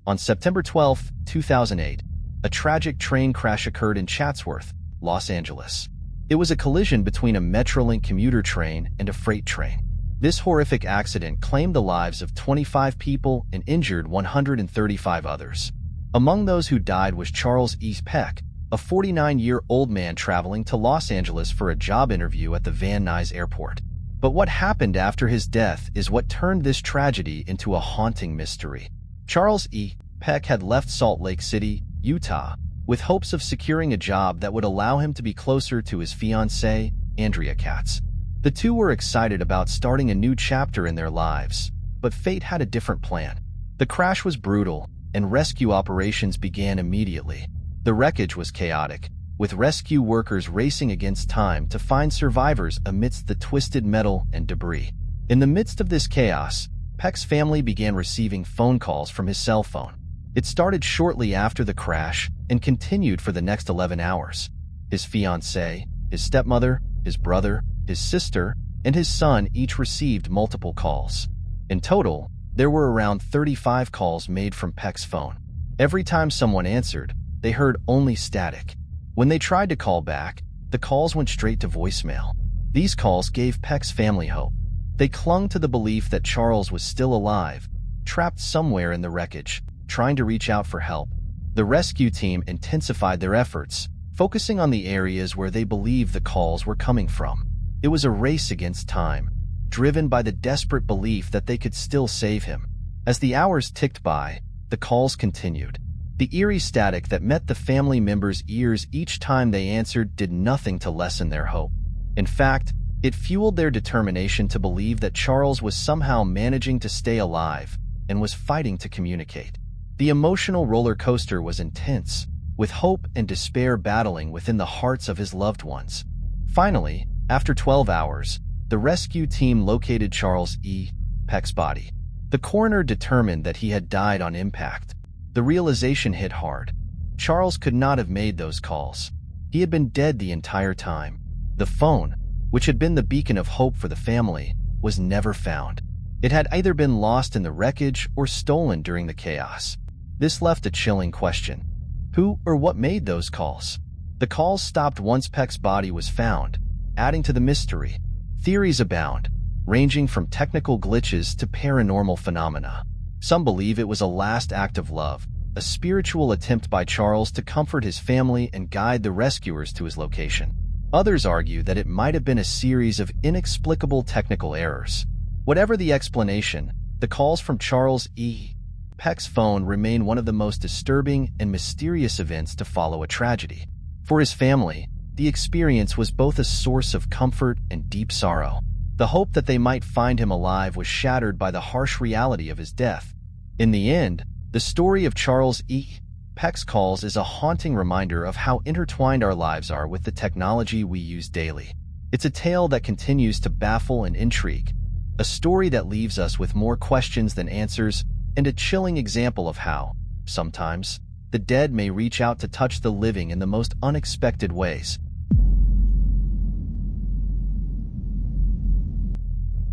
On September 12, 2008, a tragic train crash occurred in Chatsworth, Los Angeles. It was a collision between a Metrolink commuter train and a freight train. This horrific accident claimed the lives of 25 people and injured 135 others. Among those who died was Charles E. Peck, a 49-year-old man traveling to Los Angeles for a job interview at the Van Nuys Airport. But what happened after his death is what turned this tragedy into a haunting mystery. Charles E. Peck had left Salt Lake City, Utah, with hopes of securing a job that would allow him to be closer to his fiancée, Andrea Katz. The two were excited about starting a new chapter in their lives, but fate had a different plan. The crash was brutal, and rescue operations began immediately. The wreckage was chaotic, with rescue workers racing against time to find survivors amidst the twisted metal and debris. In the midst of this chaos, Peck's family began receiving phone calls from his cell phone. It started shortly after the crash and continued for the next 11 hours. His fiancée, his stepmother, his brother, his sister, and his son each received multiple calls. In total, there were around 35 calls made from Peck's phone. Every time someone answered, they heard only static. When they tried to call back, the calls went straight to voicemail. These calls gave Peck's family hope. They clung to the belief that Charles was still alive, trapped somewhere in the wreckage, trying to reach out for help. The rescue team intensified their efforts, focusing on the areas where they believed the calls were coming from. It was a race against time, driven by the desperate belief that they could still save him. As the hours ticked by, the calls continued. The eerie static that met the family members' ears each time they answered did nothing to lessen their hope. In fact, it fueled their determination to believe that Charles was somehow managing to stay alive and was fighting to communicate. The emotional roller coaster was intense, with hope and despair battling within the hearts of his loved ones. Finally, after 12 hours, the rescue team located Charles E. Peck's body. The coroner determined that he had died on impact. The realization hit hard. Charles could not have made those calls. He had been dead the entire time. The phone, which had been the beacon of hope for the family, was never found. It had either been lost in the wreckage or stolen during the chaos. This left a chilling question. Who or what made those calls? The calls stopped once Peck's body was found, adding to the mystery. Theories abound, ranging from technical glitches to paranormal phenomena. Some believe it was a last act of love, a spiritual attempt by Charles to comfort his family and guide the rescuers to his location. Others argue that it might have been a series of inexplicable technical errors. Whatever the explanation, the calls from Charles E. Peck's phone remain one of the most disturbing and mysterious events to follow a tragedy. For his family, the experience was both a source of comfort and deep sorrow. The hope that they might find him alive was shattered by the harsh reality of his death. In the end, the story of Charles E. Peck's calls is a haunting reminder of how intertwined our lives are with the technology we use daily. It's a tale that continues to baffle and intrigue, a story that leaves us with more questions than answers, and a chilling example of how, sometimes, the dead may reach out to touch the living in the most unexpected ways.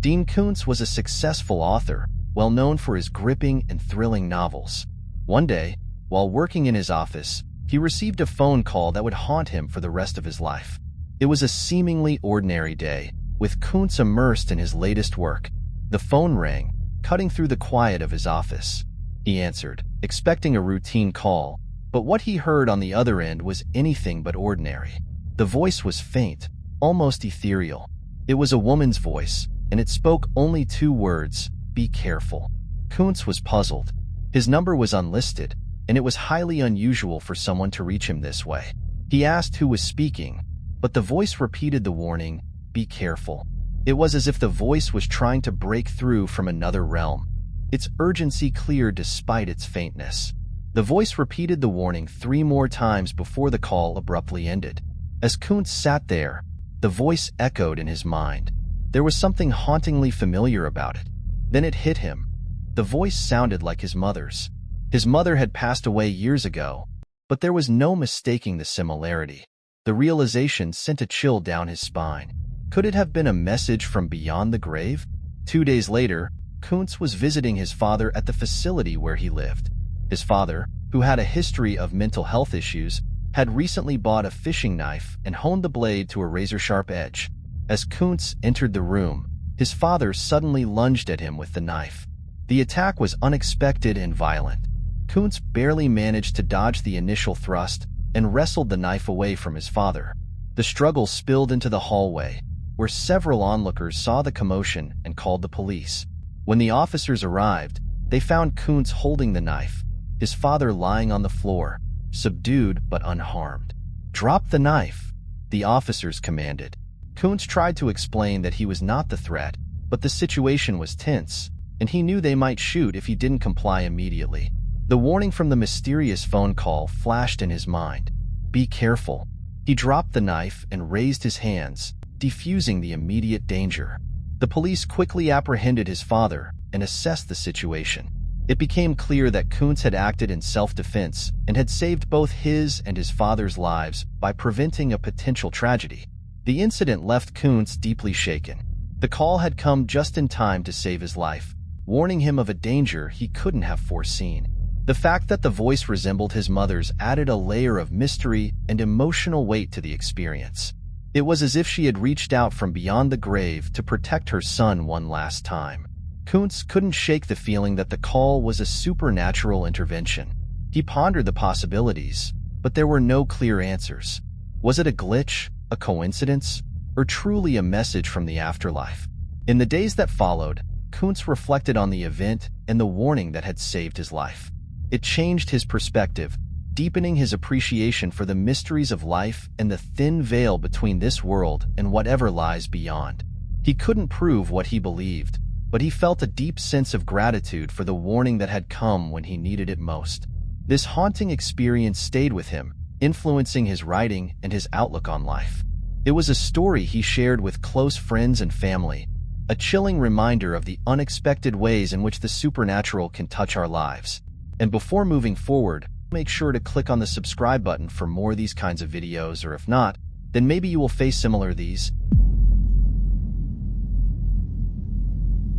Dean Koontz was a successful author, well known for his gripping and thrilling novels. One day, while working in his office, he received a phone call that would haunt him for the rest of his life. It was a seemingly ordinary day, with Koontz immersed in his latest work. The phone rang, cutting through the quiet of his office. He answered, expecting a routine call, but what he heard on the other end was anything but ordinary. The voice was faint, almost ethereal. It was a woman's voice, and it spoke only 2 words, "Be careful." Koontz was puzzled. His number was unlisted, and it was highly unusual for someone to reach him this way. He asked who was speaking, but the voice repeated the warning, "Be careful." It was as if the voice was trying to break through from another realm. Its urgency clear despite its faintness. The voice repeated the warning 3 more times before the call abruptly ended. As Koontz sat there, the voice echoed in his mind. There was something hauntingly familiar about it. Then it hit him. The voice sounded like his mother's. His mother had passed away years ago, but there was no mistaking the similarity. The realization sent a chill down his spine. Could it have been a message from beyond the grave? 2 days later, Koontz was visiting his father at the facility where he lived. His father, who had a history of mental health issues, had recently bought a fishing knife and honed the blade to a razor-sharp edge. As Koontz entered the room, his father suddenly lunged at him with the knife. The attack was unexpected and violent. Koontz barely managed to dodge the initial thrust and wrestled the knife away from his father. The struggle spilled into the hallway, where several onlookers saw the commotion and called the police. When the officers arrived, they found Koontz holding the knife, his father lying on the floor, subdued but unharmed. "Drop the knife," the officers commanded. Koontz tried to explain that he was not the threat, but the situation was tense, and he knew they might shoot if he didn't comply immediately. The warning from the mysterious phone call flashed in his mind. "Be careful." He dropped the knife and raised his hands, defusing the immediate danger. The police quickly apprehended his father and assessed the situation. It became clear that Koontz had acted in self-defense and had saved both his and his father's lives by preventing a potential tragedy. The incident left Koontz deeply shaken. The call had come just in time to save his life, warning him of a danger he couldn't have foreseen. The fact that the voice resembled his mother's added a layer of mystery and emotional weight to the experience. It was as if she had reached out from beyond the grave to protect her son one last time. Koontz couldn't shake the feeling that the call was a supernatural intervention. He pondered the possibilities, but there were no clear answers. Was it a glitch, a coincidence, or truly a message from the afterlife? In the days that followed, Koontz reflected on the event and the warning that had saved his life. It changed his perspective, deepening his appreciation for the mysteries of life and the thin veil between this world and whatever lies beyond. He couldn't prove what he believed, but he felt a deep sense of gratitude for the warning that had come when he needed it most. This haunting experience stayed with him, influencing his writing and his outlook on life. It was a story he shared with close friends and family, a chilling reminder of the unexpected ways in which the supernatural can touch our lives. And before moving forward, make sure to click on the subscribe button for more of these kinds of videos, or if not, then maybe you will face similar these.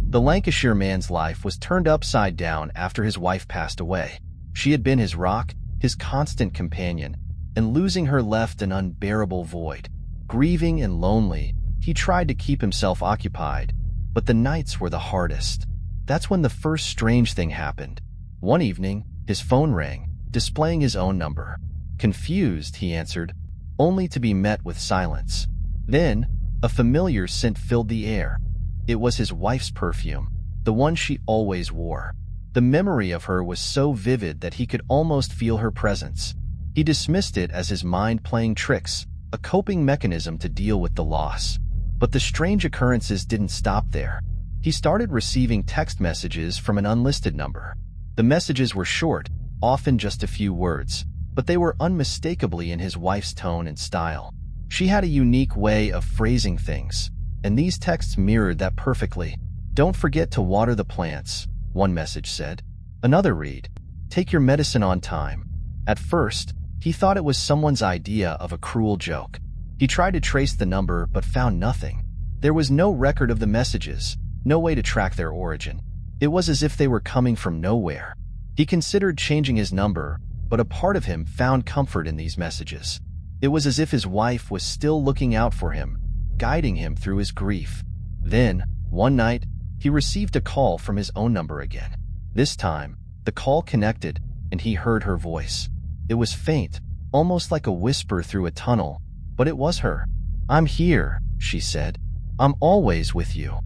The Lancashire man's life was turned upside down after his wife passed away. She had been his rock, his constant companion, and losing her left an unbearable void. Grieving and lonely, he tried to keep himself occupied, but the nights were the hardest. That's when the first strange thing happened. One evening, his phone rang, displaying his own number. Confused, he answered, only to be met with silence. Then, a familiar scent filled the air. It was his wife's perfume, the one she always wore. The memory of her was so vivid that he could almost feel her presence. He dismissed it as his mind playing tricks, a coping mechanism to deal with the loss. But the strange occurrences didn't stop there. He started receiving text messages from an unlisted number. The messages were short, often just a few words, but they were unmistakably in his wife's tone and style. She had a unique way of phrasing things, and these texts mirrored that perfectly. "Don't forget to water the plants," one message said. Another read, "Take your medicine on time." At first, he thought it was someone's idea of a cruel joke. He tried to trace the number but found nothing. There was no record of the messages, no way to track their origin. It was as if they were coming from nowhere. He considered changing his number, but a part of him found comfort in these messages. It was as if his wife was still looking out for him, guiding him through his grief. Then, one night, he received a call from his own number again. This time, the call connected, and he heard her voice. It was faint, almost like a whisper through a tunnel, but it was her. "I'm here," she said. "I'm always with you."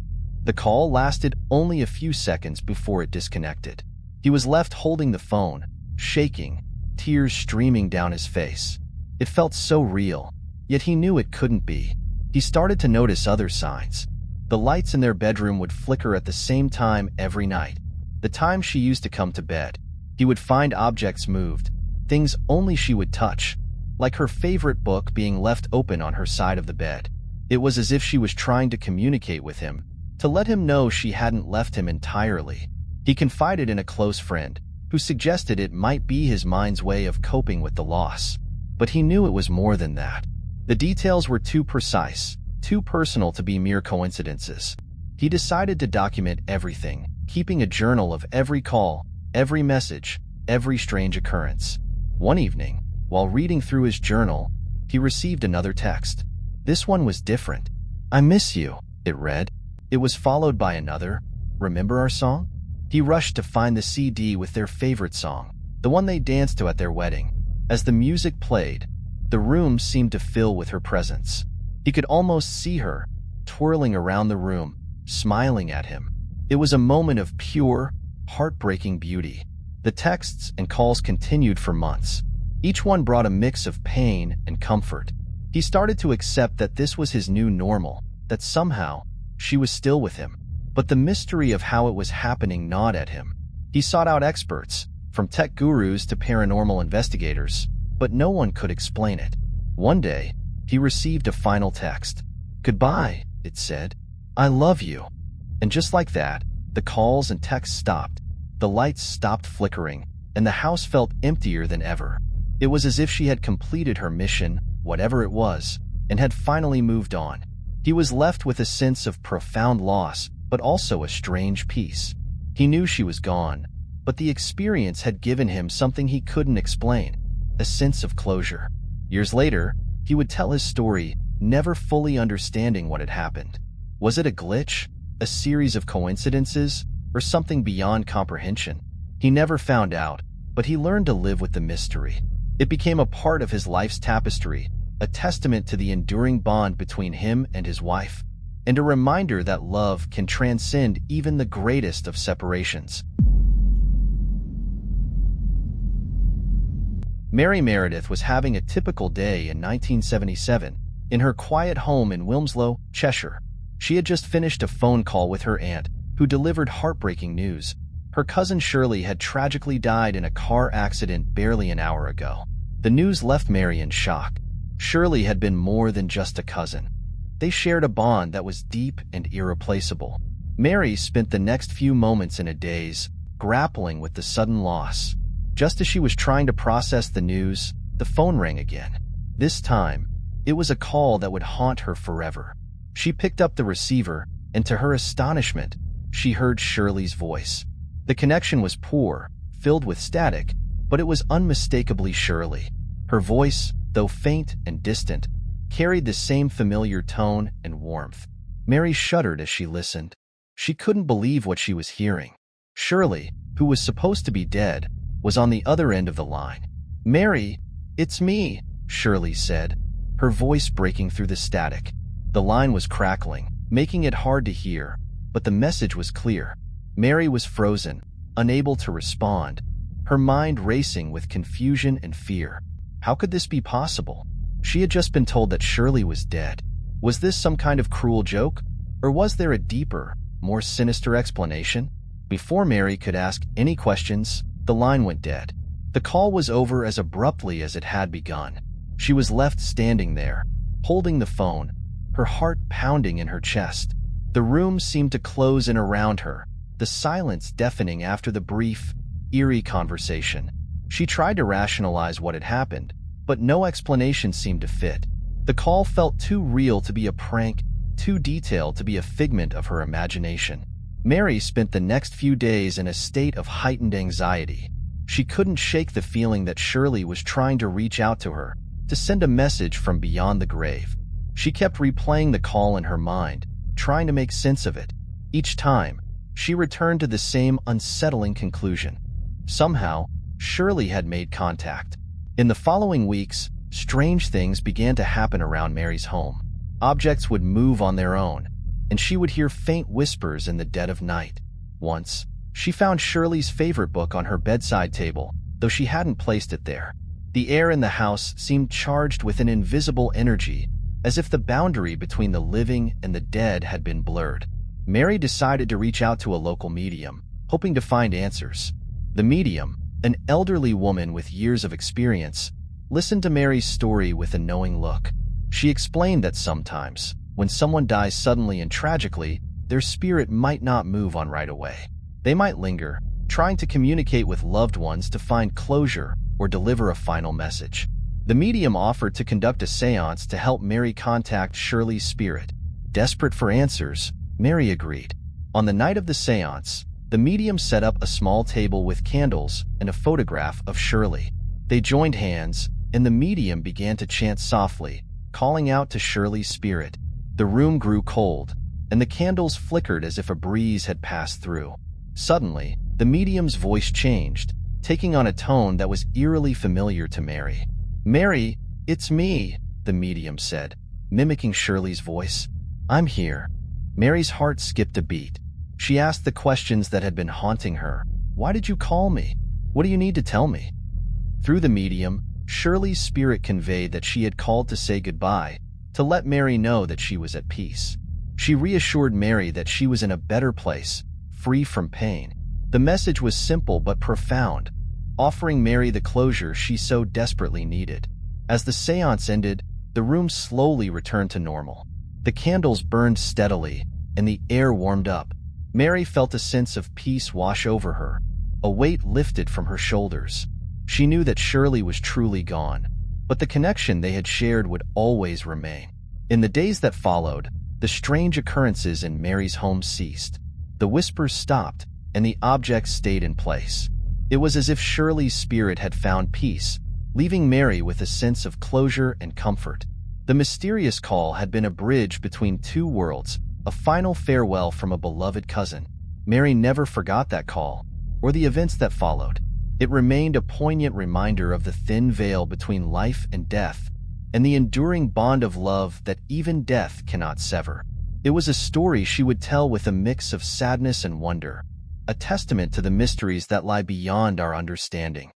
The call lasted only a few seconds before it disconnected. He was left holding the phone, shaking, tears streaming down his face. It felt so real, yet he knew it couldn't be. He started to notice other signs. The lights in their bedroom would flicker at the same time every night, the time she used to come to bed. He would find objects moved, things only she would touch, like her favorite book being left open on her side of the bed. It was as if she was trying to communicate with him, to let him know she hadn't left him entirely. He confided in a close friend, who suggested it might be his mind's way of coping with the loss. But he knew it was more than that. The details were too precise, too personal to be mere coincidences. He decided to document everything, keeping a journal of every call, every message, every strange occurrence. One evening, while reading through his journal, he received another text. This one was different. "I miss you," it read. It was followed by another, "Remember our song?" He rushed to find the CD with their favorite song, the one they danced to at their wedding. As the music played, the room seemed to fill with her presence. He could almost see her, twirling around the room, smiling at him. It was a moment of pure, heartbreaking beauty. The texts and calls continued for months. Each one brought a mix of pain and comfort. He started to accept that this was his new normal, that somehow she was still with him. But the mystery of how it was happening gnawed at him. He sought out experts, from tech gurus to paranormal investigators, but no one could explain it. One day, he received a final text. "Goodbye," it said. "I love you." And just like that, the calls and texts stopped. The lights stopped flickering, and the house felt emptier than ever. It was as if she had completed her mission, whatever it was, and had finally moved on. He was left with a sense of profound loss, but also a strange peace. He knew she was gone, but the experience had given him something he couldn't explain, a sense of closure. Years later, he would tell his story, never fully understanding what had happened. Was it a glitch, a series of coincidences, or something beyond comprehension? He never found out, but he learned to live with the mystery. It became a part of his life's tapestry, a testament to the enduring bond between him and his wife, and a reminder that love can transcend even the greatest of separations. Mary Meredith was having a typical day in 1977 in her quiet home in Wilmslow, Cheshire. She had just finished a phone call with her aunt, who delivered heartbreaking news. Her cousin Shirley had tragically died in a car accident barely an hour ago. The news left Mary in shock. Shirley had been more than just a cousin. They shared a bond that was deep and irreplaceable. Mary spent the next few moments in a daze, grappling with the sudden loss. Just as she was trying to process the news, the phone rang again. This time, it was a call that would haunt her forever. She picked up the receiver, and to her astonishment, she heard Shirley's voice. The connection was poor, filled with static, but it was unmistakably Shirley. Her voice, though faint and distant, carried the same familiar tone and warmth. Mary shuddered as she listened. She couldn't believe what she was hearing. Shirley, who was supposed to be dead, was on the other end of the line. "Mary, it's me," Shirley said, her voice breaking through the static. The line was crackling, making it hard to hear, but the message was clear. Mary was frozen, unable to respond, her mind racing with confusion and fear. How could this be possible? She had just been told that Shirley was dead. Was this some kind of cruel joke? Or was there a deeper, more sinister explanation? Before Mary could ask any questions, the line went dead. The call was over as abruptly as it had begun. She was left standing there, holding the phone, her heart pounding in her chest. The room seemed to close in around her, the silence deafening after the brief, eerie conversation. She tried to rationalize what had happened, but no explanation seemed to fit. The call felt too real to be a prank, too detailed to be a figment of her imagination. Mary spent the next few days in a state of heightened anxiety. She couldn't shake the feeling that Shirley was trying to reach out to her, to send a message from beyond the grave. She kept replaying the call in her mind, trying to make sense of it. Each time, she returned to the same unsettling conclusion. Somehow, Shirley had made contact. In the following weeks, strange things began to happen around Mary's home. Objects would move on their own, and she would hear faint whispers in the dead of night. Once, she found Shirley's favorite book on her bedside table, though she hadn't placed it there. The air in the house seemed charged with an invisible energy, as if the boundary between the living and the dead had been blurred. Mary decided to reach out to a local medium, hoping to find answers. The medium, an elderly woman with years of experience, listened to Mary's story with a knowing look. She explained that sometimes, when someone dies suddenly and tragically, their spirit might not move on right away. They might linger, trying to communicate with loved ones to find closure or deliver a final message. The medium offered to conduct a seance to help Mary contact Shirley's spirit. Desperate for answers, Mary agreed. On the night of the seance, The medium set up a small table with candles and a photograph of Shirley. They joined hands, and the medium began to chant softly, calling out to Shirley's spirit. The room grew cold, and the candles flickered as if a breeze had passed through. Suddenly, the medium's voice changed, taking on a tone that was eerily familiar to Mary. "Mary, it's me," the medium said, mimicking Shirley's voice. "I'm here." Mary's heart skipped a beat. She asked the questions that had been haunting her. "Why did you call me? What do you need to tell me?" Through the medium, Shirley's spirit conveyed that she had called to say goodbye, to let Mary know that she was at peace. She reassured Mary that she was in a better place, free from pain. The message was simple but profound, offering Mary the closure she so desperately needed. As the seance ended, the room slowly returned to normal. The candles burned steadily, and the air warmed up. Mary felt a sense of peace wash over her. A weight lifted from her shoulders. She knew that Shirley was truly gone, but the connection they had shared would always remain. In the days that followed, the strange occurrences in Mary's home ceased. The whispers stopped, and the objects stayed in place. It was as if Shirley's spirit had found peace, leaving Mary with a sense of closure and comfort. The mysterious call had been a bridge between two worlds, a final farewell from a beloved cousin. Mary never forgot that call, or the events that followed. It remained a poignant reminder of the thin veil between life and death, and the enduring bond of love that even death cannot sever. It was a story she would tell with a mix of sadness and wonder, a testament to the mysteries that lie beyond our understanding.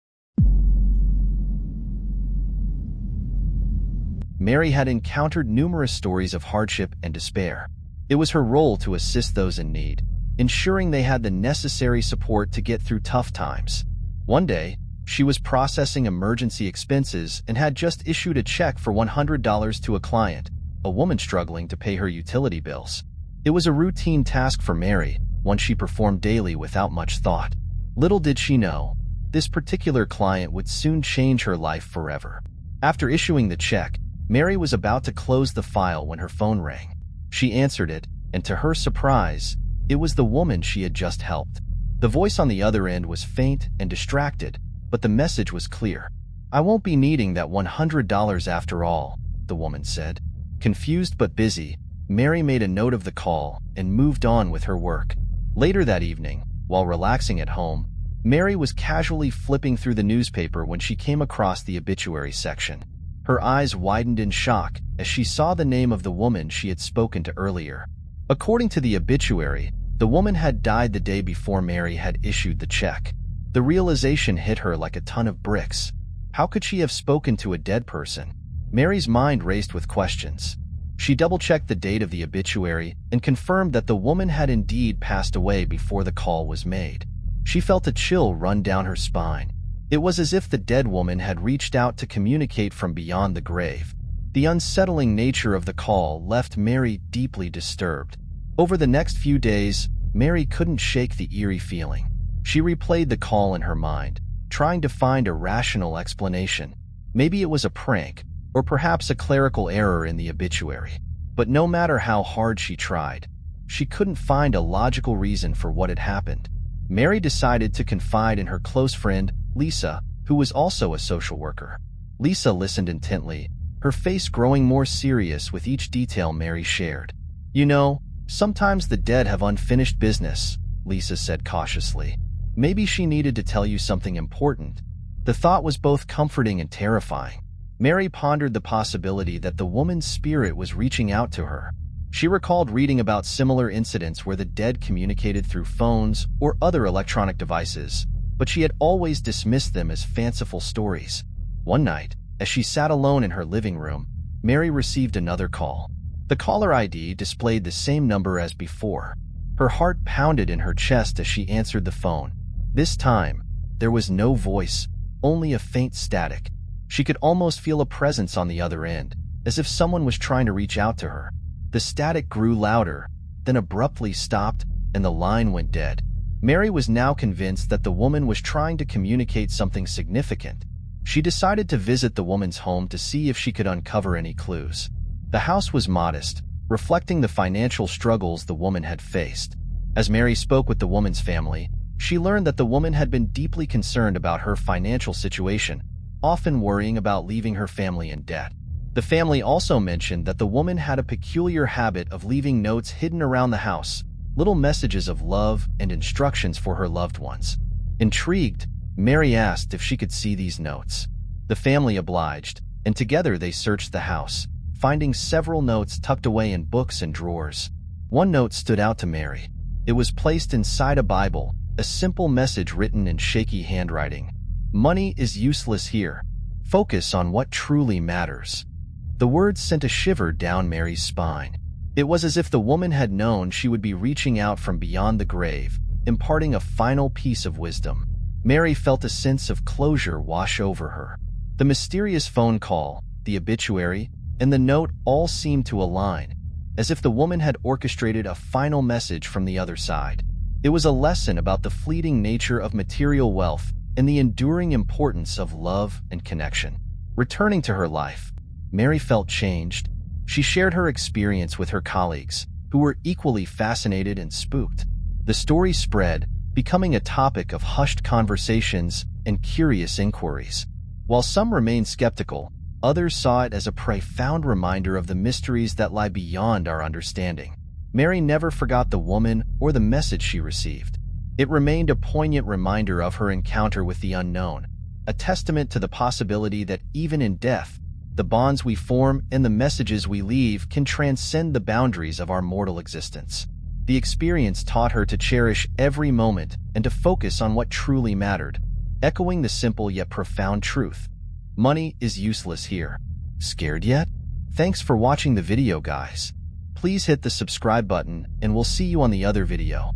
Mary had encountered numerous stories of hardship and despair. It was her role to assist those in need, ensuring they had the necessary support to get through tough times. One day, she was processing emergency expenses and had just issued a check for $100 to a client, a woman struggling to pay her utility bills. It was a routine task for Mary, one she performed daily without much thought. Little did she know, this particular client would soon change her life forever. After issuing the check, Mary was about to close the file when her phone rang. She answered it, and to her surprise, it was the woman she had just helped. The voice on the other end was faint and distracted, but the message was clear. "I won't be needing that $100 after all," the woman said. Confused but busy, Mary made a note of the call and moved on with her work. Later that evening, while relaxing at home, Mary was casually flipping through the newspaper when she came across the obituary section. Her eyes widened in shock as she saw the name of the woman she had spoken to earlier. According to the obituary, the woman had died the day before Mary had issued the check. The realization hit her like a ton of bricks. How could she have spoken to a dead person? Mary's mind raced with questions. She double-checked the date of the obituary and confirmed that the woman had indeed passed away before the call was made. She felt a chill run down her spine. It was as if the dead woman had reached out to communicate from beyond the grave. The unsettling nature of the call left Mary deeply disturbed. Over the next few days, Mary couldn't shake the eerie feeling. She replayed the call in her mind, trying to find a rational explanation. Maybe it was a prank, or perhaps a clerical error in the obituary. But no matter how hard she tried, she couldn't find a logical reason for what had happened. Mary decided to confide in her close friend, Lisa, who was also a social worker. Lisa listened intently, her face growing more serious with each detail Mary shared. "You know, sometimes the dead have unfinished business," Lisa said cautiously. "Maybe she needed to tell you something important." The thought was both comforting and terrifying. Mary pondered the possibility that the woman's spirit was reaching out to her. She recalled reading about similar incidents where the dead communicated through phones or other electronic devices, but she had always dismissed them as fanciful stories. One night, as she sat alone in her living room, Mary received another call. The caller ID displayed the same number as before. Her heart pounded in her chest as she answered the phone. This time, there was no voice, only a faint static. She could almost feel a presence on the other end, as if someone was trying to reach out to her. The static grew louder, then abruptly stopped, and the line went dead. Mary was now convinced that the woman was trying to communicate something significant. She decided to visit the woman's home to see if she could uncover any clues. The house was modest, reflecting the financial struggles the woman had faced. As Mary spoke with the woman's family, she learned that the woman had been deeply concerned about her financial situation, often worrying about leaving her family in debt. The family also mentioned that the woman had a peculiar habit of leaving notes hidden around the house, little messages of love and instructions for her loved ones. Intrigued, Mary asked if she could see these notes. The family obliged, and together they searched the house, finding several notes tucked away in books and drawers. One note stood out to Mary. It was placed inside a Bible, a simple message written in shaky handwriting. "Money is useless here. Focus on what truly matters." The words sent a shiver down Mary's spine. It was as if the woman had known she would be reaching out from beyond the grave, imparting a final piece of wisdom. Mary felt a sense of closure wash over her. The mysterious phone call, the obituary, and the note all seemed to align, as if the woman had orchestrated a final message from the other side. It was a lesson about the fleeting nature of material wealth and the enduring importance of love and connection. Returning to her life, Mary felt changed. She shared her experience with her colleagues, who were equally fascinated and spooked. The story spread, becoming a topic of hushed conversations and curious inquiries. While some remained skeptical, others saw it as a profound reminder of the mysteries that lie beyond our understanding. Mary never forgot the woman or the message she received. It remained a poignant reminder of her encounter with the unknown, a testament to the possibility that even in death, the bonds we form and the messages we leave can transcend the boundaries of our mortal existence. The experience taught her to cherish every moment and to focus on what truly mattered, echoing the simple yet profound truth: money is useless here. Scared yet? Thanks for watching the video, guys. Please hit the subscribe button and we'll see you on the other video.